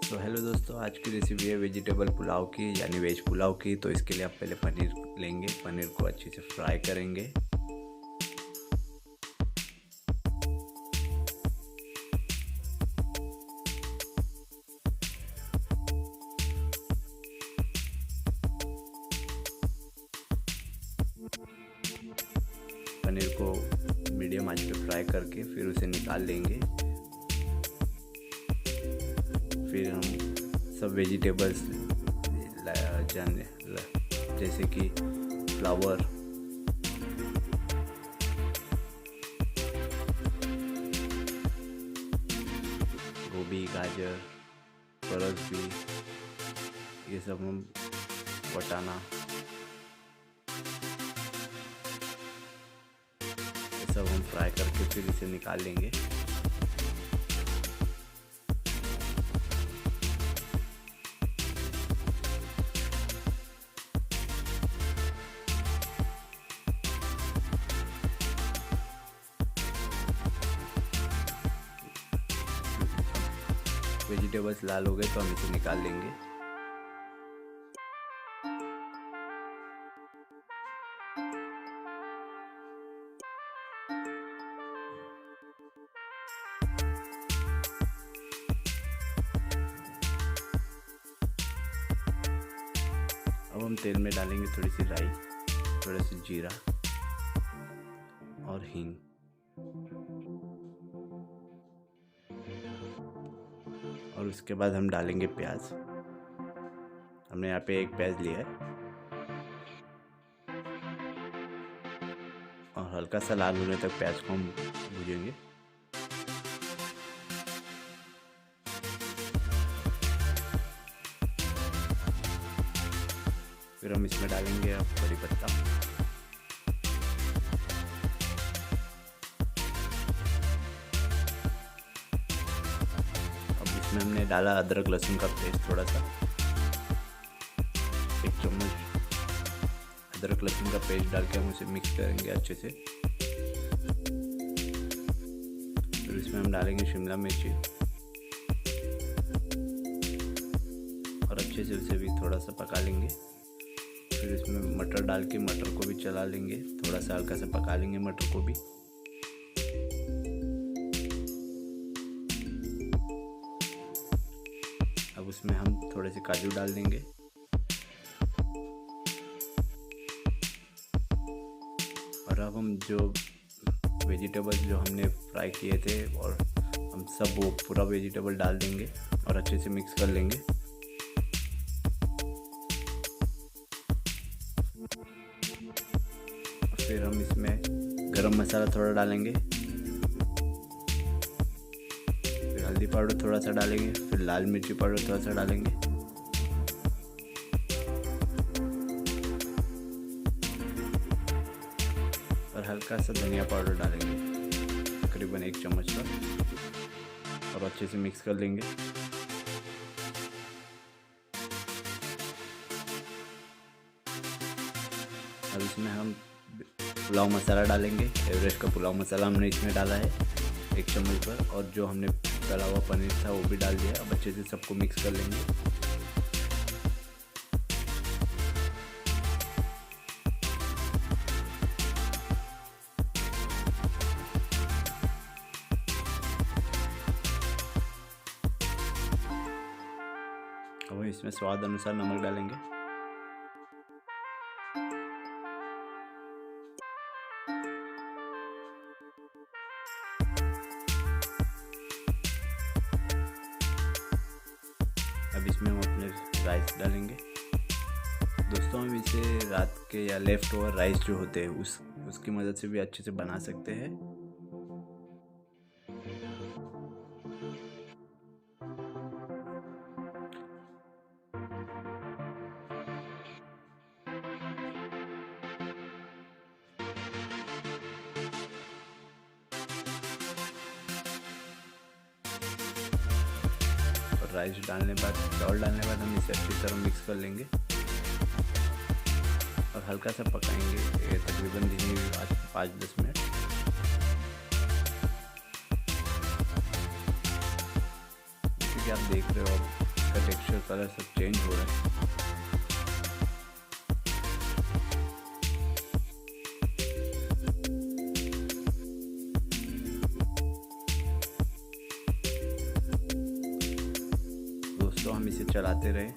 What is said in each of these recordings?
तो हेलो दोस्तों, आज की रेसिपी है वेजिटेबल पुलाव की यानी वेज पुलाव की। तो इसके लिए आप पहले पनीर लेंगे, पनीर को अच्छे से फ्राई करेंगे। पनीर को मीडियम आंच पे फ्राई करके फिर उसे निकाल लेंगे। फिर हम सब वेजिटेबल्स जैसे कि फ्लावर, गोभी, गाजर, परस भी, ये सब हम बटाना, ये सब हम फ्राई करके फिर इसे निकाल लेंगे। वेजिटेबल्स लाल हो गए तो हम इसे निकाल लेंगे। अब हम तेल में डालेंगे थोड़ी सी राई, थोड़ा सा जीरा और हींग। और उसके बाद हम डालेंगे प्याज। हमने यहाँ पे एक प्याज लिया है और हल्का सा लाल होने तक प्याज को हम भूजेंगे। फिर हम इसमें डालेंगे अब कड़ी पत्ता, इसमें हमने डाला अदरक लहसुन का पेस्ट थोड़ा सा, 1 चम्मच अदरक लहसुन का पेस्ट डाल के हम उसे मिक्स करेंगे अच्छे से। फिर इसमें हम डालेंगे शिमला मिर्ची और अच्छे से उसे भी थोड़ा सा पका लेंगे। फिर इसमें मटर डाल के मटर को भी चला लेंगे, थोड़ा सा हल्का सा पका लेंगे मटर को भी। अब उसमें हम थोड़े से काजू डाल देंगे और अब हम जो वेजिटेबल्स जो हमने फ्राई किए थे और हम सब वो पूरा वेजिटेबल डाल देंगे और अच्छे से मिक्स कर लेंगे। फिर हम इसमें गरम मसाला थोड़ा डालेंगे, हल्दी पाउडर थोड़ा सा डालेंगे, फिर लाल मिर्ची पाउडर थोड़ा सा डालेंगे और हल्का सा धनिया पाउडर डालेंगे, तकरीबन 1 चम्मच का, और अच्छे से मिक्स कर लेंगे। अब इसमें हम पुलाव मसाला डालेंगे। एवरेस्ट का पुलाव मसाला हमने इसमें डाला है 1 चम्मच पर, और जो हमने तला हुआ पनीर था वो भी डाल दिया। अब अच्छे से सबको मिक्स कर लेंगे। अब इसमें स्वाद अनुसार नमक डालेंगे। अब इसमें हम अपने राइस डालेंगे। दोस्तों, हम इसे रात के या लेफ्ट ओवर राइस जो होते हैं उसकी मदद से भी अच्छे से बना सकते हैं। राइस डालने बाद, चावल डालने के बाद हम इसे अच्छी तरह मिक्स कर लेंगे और हल्का सा पकाएंगे, तकरीबन धीमी आंच पे 5-10 मिनट। जैसे कि आप देख रहे हो, इसका टेक्सचर कलर सब चेंज हो रहा है। दोस्तों हम इसे चलाते रहे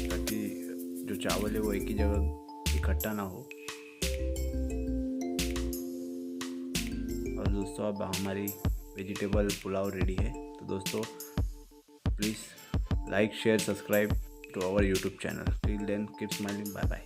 ताकि जो चावल है वो एक ही जगह इकट्ठा ना हो। और दोस्तों अब हमारी वेजिटेबल पुलाव रेडी है। तो दोस्तों please like share subscribe to our YouTube channel. Till then keep smiling, bye bye.